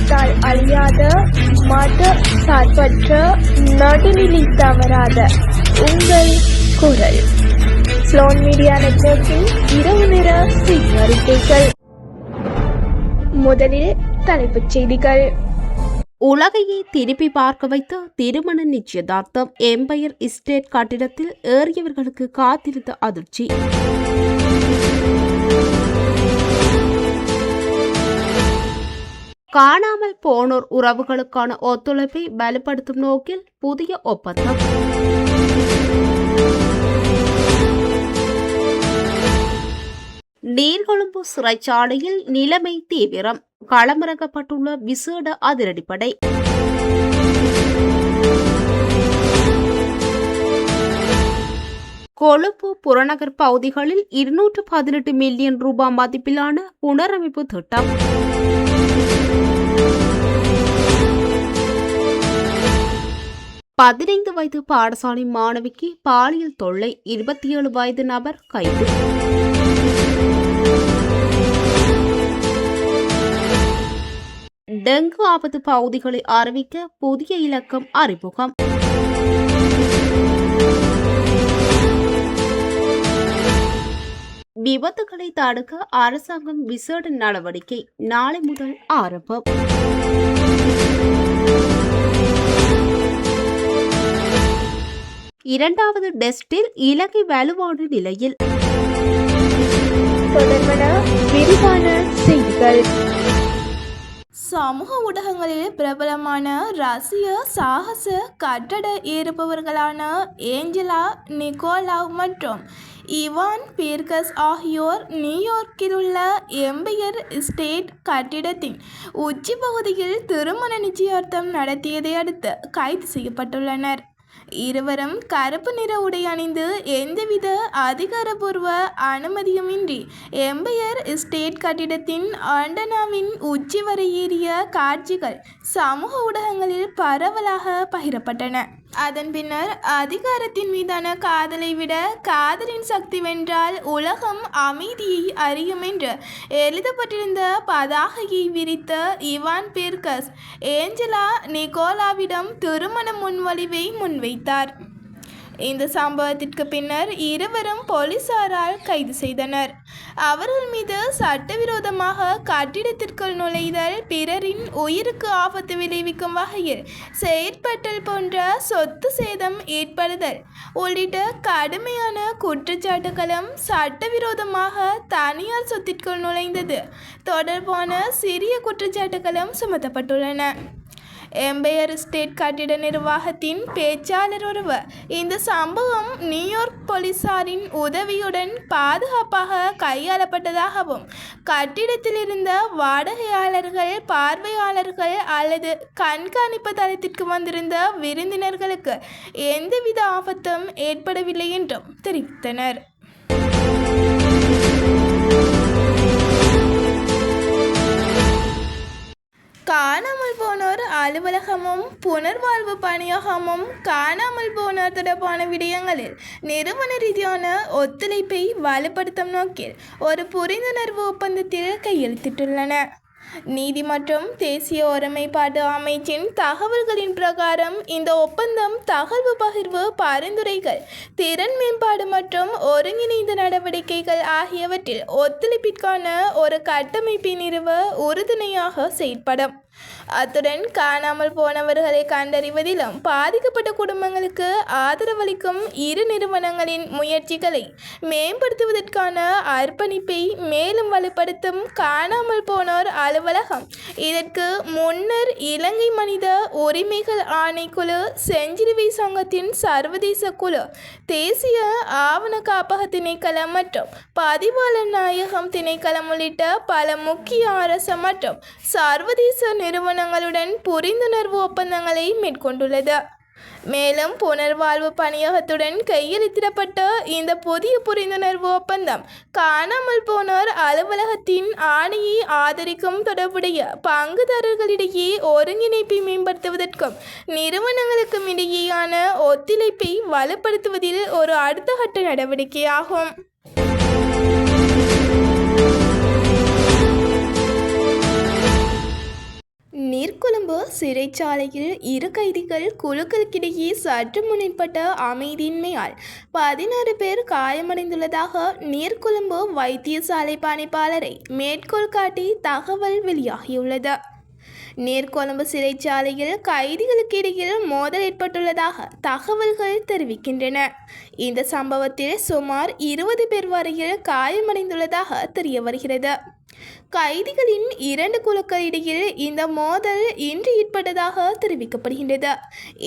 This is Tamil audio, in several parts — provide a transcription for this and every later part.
காலத்தால் அழியாத மத சார்பற்ற நடுநிலை தவறாத உங்கள் குரல். ஸ்லோன் மீடியா நெட்வொர்க்கின் இரவு நேர செய்தி அறிக்கைகள். முதலில் தலைப்புச் செய்திகள். உலகையே திருப்பி பார்க்க வைத்த திருமண நிச்சயதார்த்தம். எம்பயர் எஸ்டேட் கட்டிடத்தில் ஏறியவர்களுக்கு காத்திருந்த அதிர்ச்சி. காணாமல் போனோர் உறவுகளுக்கான ஒத்துழைப்பை வலுப்படுத்தும் நோக்கில் புதிய ஒப்பந்தம். நீர்கொழும்பு சிறைச்சாலையில் நிலைமை தீவிரம். களமிறக்கப்பட்டுள்ள விசேட அதிரடிப்படை. கொழும்பு புறநகர் பகுதிகளில் 218 மில்லியன் ரூபாய் மதிப்பிலான புனரமைப்பு திட்டம். பதினைந்து வயது பாடசாலை மாணவிக்கு பாலியல் தொல்லை. 27 வயது நபர் கைது. டெங்கு ஆபத்து பகுதிகளை அறிவிக்க புதிய இலக்கம் அறிமுகம். விபத்துகளை தடுக்க அரசாங்கம் விசேட நடவடிக்கை. நாளை முதல் ஆரம்பம். இரண்டாவது டெஸ்டில் இலங்கை வலுவான நிலையில். தொடர்பான விரிவான செய்திகள். சமூக ஊடகங்களில் பிரபலமான ரஷ்ய சாகச கட்டட ஏறுபவர்களான ஏஞ்சலா நிக்கோலாவ் மற்றும் இவான் பீர்கஸ் ஆகியோர் நியூயார்க்கில் உள்ள எம்பயர் ஸ்டேட் கட்டிடத்தின் உச்சி பகுதியில் திருமண நிச்சயார்த்தம் நடத்தியதை அடுத்து கைது செய்யப்பட்டுள்ளனர். இருவரும் கருப்பு நிற உடை அணிந்து எந்தவித அதிகாரப்பூர்வ அனுமதியுமின்றி எம்பயர் ஸ்டேட் கட்டிடத்தின் ஆண்டனாவின் உச்சி வரை ஏறிய காட்சிகள் சமூக ஊடகங்களில் பரவலாக பகிரப்பட்டன. அதன் பின்னர் அதிகாரத்தின் மீதான காதலை விட காதலின் சக்தி வென்றால் உலகம் அமைதியை அறியும் என்று எழுதப்பட்டிருந்த பதாகையை விரித்த இவான் பீர்கஸ் ஏஞ்சலா நிக்கோலாவிடம் திருமண முன்வழிவை முன்வைத்தார். இந்த சம்பவத்திற்கு பின்னர் இருவரும் போலீசாரால் கைது செய்தனர். அவர்கள் மீது சட்டவிரோதமாக கட்டிடத்திற்குள் நுழைதல், பிறரின் உயிருக்கு ஆபத்து விளைவிக்கும் வகையில் செயற்பட்டல் போன்ற சொத்து சேதம் ஏற்படுதல் உள்ளிட்ட கடுமையான குற்றச்சாட்டுகளும், சட்டவிரோதமாக தனியார் சொத்திற்குள் நுழைந்தது தொடர்பான சிறிய குற்றச்சாட்டுகளும் சுமத்தப்பட்டுள்ளன. எம்பயர் ஸ்டேட் கட்டிட நிர்வாகத்தின் பேச்சாளர் ஒருவர் இந்த சம்பவம் நியூயார்க் போலீசாரின் உதவியுடன் பாதுகாப்பாக கையாளப்பட்டதாகவும், கட்டிடத்தில் இருந்த வாடகையாளர்கள், பார்வையாளர்கள் அல்லது கண்காணிப்பு தளத்திற்கு வந்திருந்த விருந்தினர்களுக்கு எந்தவித ஆபத்தும் ஏற்படவில்லை என்றும் தெரிவித்தனர். காணாமல் போனோர் அலுவலகமும் புனர்வாழ்வு பணியகமும் காணாமல் போனோர் தொடர்பான விடயங்களில் நிறுவன ரீதியான ஒத்துழைப்பை வலுப்படுத்தும் நோக்கில் ஒரு புரிந்துணர்வு ஒப்பந்தத்தில் கையெழுத்திட்டுள்ளன. நீதி மற்றும் தேசிய ஒருமைப்பாட்டு அமைச்சின் தகவல்களின் பிரகாரம் இந்த ஒப்பந்தம் தகவல் பகிர்வு, பரிந்துரைகள், திறன் மேம்பாடு மற்றும் ஒருங்கிணைந்த நடவடிக்கைகள் ஆகியவற்றில் ஒத்துழைப்பிற்கான ஒரு கட்டமைப்பை நிறுவ உறுதுணையாக செயற்படும். அத்துடன் காணாமல் போனவர்களை கண்டறிவதிலும் பாதிக்கப்பட்ட குடும்பங்களுக்கு ஆதரவளிக்கும் இரு நிறுவனங்களின் முயற்சிகளை மேம்படுத்துவதற்கான அர்ப்பணிப்பை மேலும் வலுப்படுத்தும். காணாமல் போனோர் அலுவலகம் இதற்கு முன்னர் இலங்கை மனித உரிமைகள் ஆணைக்குழு, செஞ்சிலுவை சங்கத்தின் சர்வதேச குழு, தேசிய ஆவண காப்பக திணைக்களம் மற்றும் பதிவாளர் நாயகம் திணைக்களம் உள்ளிட்ட பல முக்கிய அரசு மற்றும் சர்வதேச நிறுவனங்களுடன் புரிந்துணர்வு ஒப்பந்தங்களை மேற்கொண்டுள்ளது. மேலும் புனர்வாழ்வு பணியகத்துடன் கையெழுத்திடப்பட்ட இந்த புதிய புரிந்துணர்வு ஒப்பந்தம் காணாமல் போனோர் அலுவலகத்தின் ஆணையை ஆதரிக்கும் தொடர்புடைய பங்குதாரர்களிடையே ஒருங்கிணைப்பை மேம்படுத்துவதற்கும் நிறுவனங்களுக்கும் இடையேயான ஒத்துழைப்பை வலுப்படுத்துவதில் ஒரு அடுத்த கட்ட நடவடிக்கையாகும். சிறைச்சாலையில் இரு கைதிகள் குழுக்களுக்கிடையே சற்று முன்னிற்பட்ட அமைதியின்மையால் 16 பேர் காயமடைந்துள்ளதாக நீர்கொழும்பு வைத்தியசாலை பணிப்பாளரை மேற்கோள் காட்டி தகவல் வெளியாகியுள்ளது. நீர்கொழும்பு சிறைச்சாலையில் கைதிகளுக்கு இடையில் மோதல் ஏற்பட்டுள்ளதாக தகவல்கள் தெரிவிக்கின்றன. இந்த சம்பவத்தில் சுமார் 20 பேர் வரையில் காயமடைந்துள்ளதாக தெரிய வருகிறது. கைதிகளின் 2 குழுக்கள் இடையில் இந்த மோதல் இன்று ஏற்பட்டதாக தெரிவிக்கப்படுகின்றது.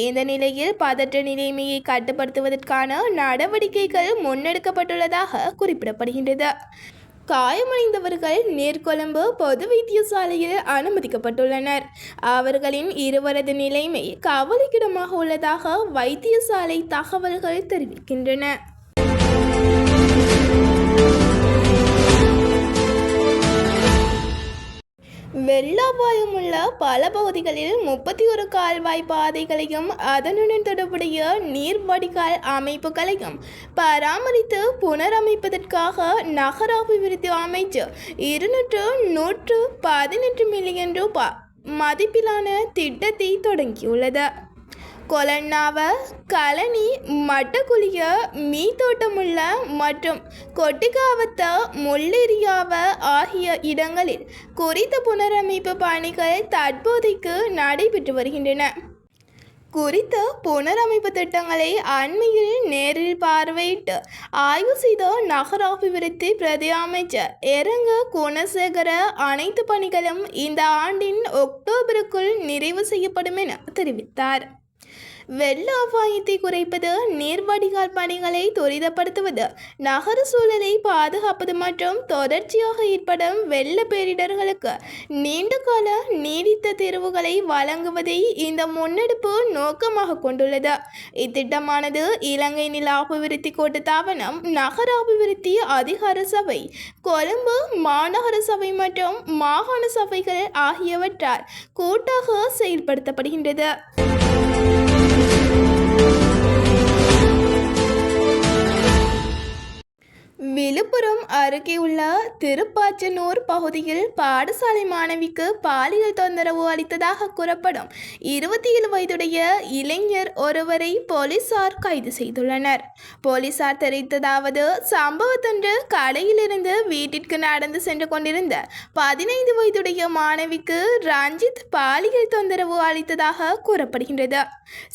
இந்த நிலையில் பதற்ற நிலைமையை கட்டுப்படுத்துவதற்கான நடவடிக்கைகள் முன்னெடுக்கப்பட்டுள்ளதாக குறிப்பிடப்படுகின்றது. காயமடைந்தவர்கள் நீர்கொழும்பு பொது வைத்தியசாலையில் அனுமதிக்கப்பட்டுள்ளனர். அவர்களின் இருவரது நிலைமை கவலைக்கிடமாக உள்ளதாக வைத்தியசாலை தகவல்கள் தெரிவிக்கின்றன. வெள்ள அபாயம் உள்ள பல பகுதிகளில் 31 கால்வாய் பாதைகளையும் அதனுடன் தொடர்புடைய நீர் வடிகால் அமைப்புகளையும் பராமரித்து புனரமைப்பதற்காக நகர அபிவிருத்தி அமைச்சர் 118 மில்லியன் ரூபாய் மதிப்பிலான திட்டத்தை தொடங்கியுள்ளது. கொலன்னாவ, கலனி, மட்டக்குழிய, மீத்தோட்டமுள்ள மற்றும் கொட்டிகாவத்த, முள்ளெரியாவ ஆகிய இடங்களில் குறித்த புனரமைப்பு பணிகள் தற்போதைக்கு நடைபெற்று வருகின்றன. குறித்த புனரமைப்பு திட்டங்களை அண்மையில் நேரில் பார்வையிட்டு ஆய்வு செய்த நகர அபிவிருத்தி பிரதி அமைச்சர் எரங்க குணசேகர அனைத்து பணிகளும் இந்த ஆண்டின் அக்டோபருக்குள் நிறைவு செய்யப்படும் என தெரிவித்தார். வெள்ள அபாயத்தை குறைப்பது, நீர் வடிகால் பணிகளை துரிதப்படுத்துவது, நகர சூழலை பாதுகாப்பது மற்றும் தொடர்ச்சியாக ஏற்படும் வெள்ள பேரிடர்களுக்கு நீண்டகால நீடித்த தீர்வுகளை வழங்குவதை இந்த முன்னெடுப்பு நோக்கமாக கொண்டுள்ளது. இத்திட்டமானது இலங்கை நில அபிவிருத்தி கூட்டுத்தாபனம், நகர அபிவிருத்தி அதிகார சபை, கொழும்பு மாநகர சபை மற்றும் மாகாண சபைகள் ஆகியவற்றால் கூட்டாக செயல்படுத்தப்படுகின்றது. விழுப்புரம் அருகே உள்ள திருப்பாச்சனூர் பகுதியில் பாடசாலை மாணவிக்கு பாலியல் தொந்தரவு அளித்ததாக கூறப்படும் 27 வயதுடைய இளைஞர் ஒருவரை போலீசார் கைது செய்துள்ளனர். போலீசார் தெரிவித்ததாவது, சம்பவத்தன்று கடையிலிருந்து வீட்டிற்கு நடந்து சென்று கொண்டிருந்த 15 வயதுடைய மாணவிக்கு ரஞ்சித் பாலியல் தொந்தரவு அளித்ததாக கூறப்படுகின்றது.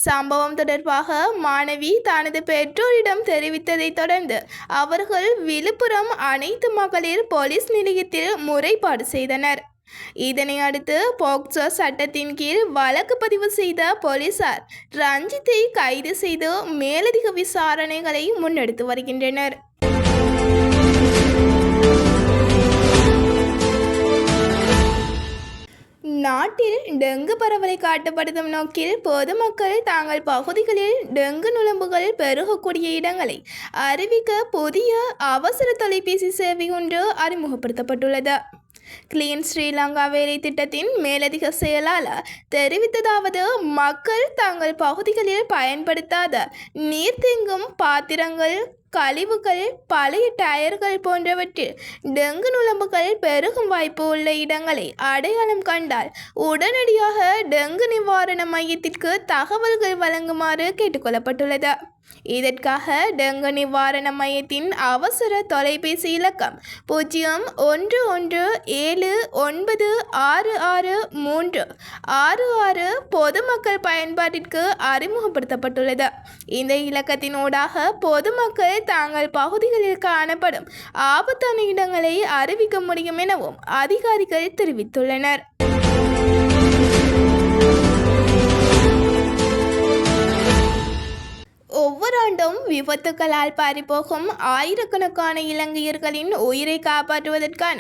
சம்பவம் தொடர்பாக மாணவி தனது பெற்றோரிடம் தெரிவித்ததை தொடர்ந்து அவர்கள் விழுப்புரம் அனைத்து மகளிர் போலீஸ் நிலையத்தில் முறைப்பாடு செய்தனர். இதனை அடுத்து போக்சோ சட்டத்தின் கீழ் வழக்கு பதிவு செய்த போலீசார் ரஞ்சித்தை கைது செய்து மேலதிக விசாரணைகளை முன்னெடுத்து வருகின்றனர். நாட்டில் டெங்கு பரவலை கட்டுப்படுத்தும் நோக்கில் பொதுமக்கள் தங்கள் பகுதிகளில் டெங்கு நுளம்புகள் பெருகக்கூடிய இடங்களை அறிவிக்க புதிய அவசர தொலைபேசி சேவை ஒன்று அறிமுகப்படுத்தப்பட்டுள்ளது. கிளீன் ஸ்ரீலங்கா வேலை திட்டத்தின் மேலதிக செயலாளர் தெரிவித்ததாவது, மக்கள் தங்கள் பகுதிகளில் பயன்படுத்தாத நீர் தேங்கும் பாத்திரங்கள், கழிவுகள், பழைய டயர்கள் போன்றவற்றில் டெங்கு நுளம்புகள் பெருகும் வாய்ப்பு உள்ள இடங்களை அடையாளம் கண்டால் உடனடியாக டெங்கு நிவாரண மையத்திற்கு தகவல்கள் வழங்குமாறு கேட்டுக்கொள்ளப்பட்டுள்ளது. இதற்காக டெங்கு நிவாரண மையத்தின் அவசர தொலைபேசி இலக்கம் 0117966366 பொதுமக்கள் பயன்பாட்டிற்கு அறிமுகப்படுத்தப்பட்டுள்ளது. இந்த இலக்கத்தின் ஊடாக பொதுமக்கள் தாங்கள் பகுதிகளில் காணப்படும் ஆபத்தான இடங்களை அறிவிக்க முடியும் எனவும் அதிகாரிகள் தெரிவித்துள்ளனர். ஒவ்வொரு ஆண்டும் விபத்துக்களால் பறிபோகும் ஆயிரக்கணக்கான இலங்கையர்களின் உயிரை காப்பாற்றுவதற்கான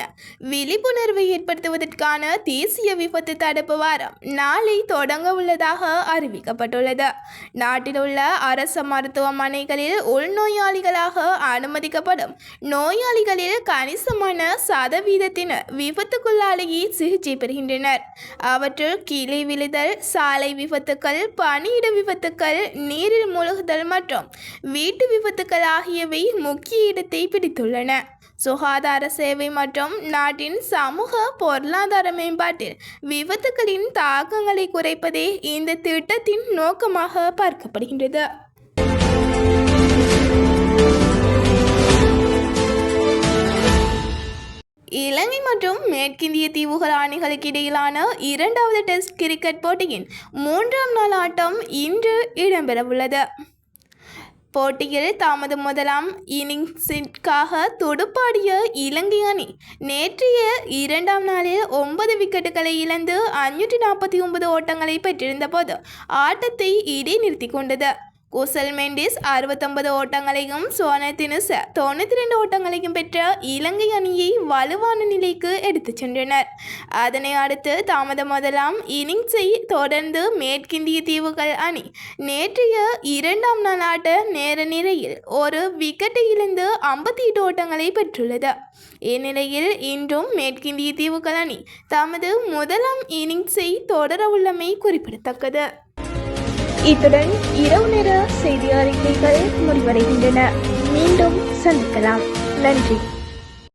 விழிப்புணர்வை ஏற்படுத்துவதற்கான தேசிய விபத்து தடுப்பு வாரம் நாளை தொடங்க உள்ளதாக அறிவிக்கப்பட்டுள்ளது. நாட்டில் உள்ள அரசு மருத்துவமனைகளில் உள்நோயாளிகளாக அனுமதிக்கப்படும் நோயாளிகளில் கணிசமான சதவீதத்தினர் விபத்துக்குள்ளாலேயே சிகிச்சை பெறுகின்றனர். அவற்றுள் கீழே விழுதல், சாலை விபத்துக்கள், பணியிட விபத்துக்கள், நீரில் மூழ்குதல் மற்றும் வீட்டு விபத்துக்கள் ஆகியவை முக்கிய இடத்தை பிடித்துள்ளன. சுகாதார சேவை மற்றும் நாட்டின் சமூக பொருளாதார மேம்பாட்டில் விபத்துகளின் தாக்கங்களை குறைப்பதே இந்த திட்டத்தின் நோக்கமாக பார்க்கப்படுகின்றது. இலங்கை மற்றும் மேற்கிந்திய தீவுகள் அணிகளுக்கு இடையிலான 2வது டெஸ்ட் கிரிக்கெட் போட்டியின் 3ஆம் நாள் ஆட்டம் இன்று இடம்பெறவுள்ளது. போட்டியில் தமது முதலாம் இன்னிங்ஸிற்காக துடுப்பாடிய இலங்கை அணி நேற்றைய 2ஆம் நாளில் 9 விக்கெட்டுகளை இழந்து 549 ஓட்டங்களை பெற்றிருந்த போது ஆட்டத்தை இடைநிறுத்தி கொண்டது. குசல் மெண்டிஸ் 69 ஓட்டங்களையும் சோன தினுச 92 ஓட்டங்களையும் பெற்ற இலங்கை அணியை வலுவான நிலைக்கு எடுத்துச் சென்றனர். அதனை அடுத்து தமது முதலாம் இன்னிங்ஸை தொடர்ந்து மேற்கிந்திய தீவுகள் அணி நேற்றைய 2ஆம் நாள் ஆட்ட நேர நிறையில் ஒரு விக்கெட்டை இழந்து 58 ஓட்டங்களை பெற்றுள்ளது. இந்நிலையில் இன்றும் மேற்கிந்திய தீவுகள் அணி தமது முதலாம் இன்னிங்ஸை தொடரவுள்ளமை குறிப்பிடத்தக்கது. இத்துடன் இரவு நேர செய்தி அறிக்கைகள் முடிவடைகின்றன. மீண்டும் சந்திக்கலாம். நன்றி.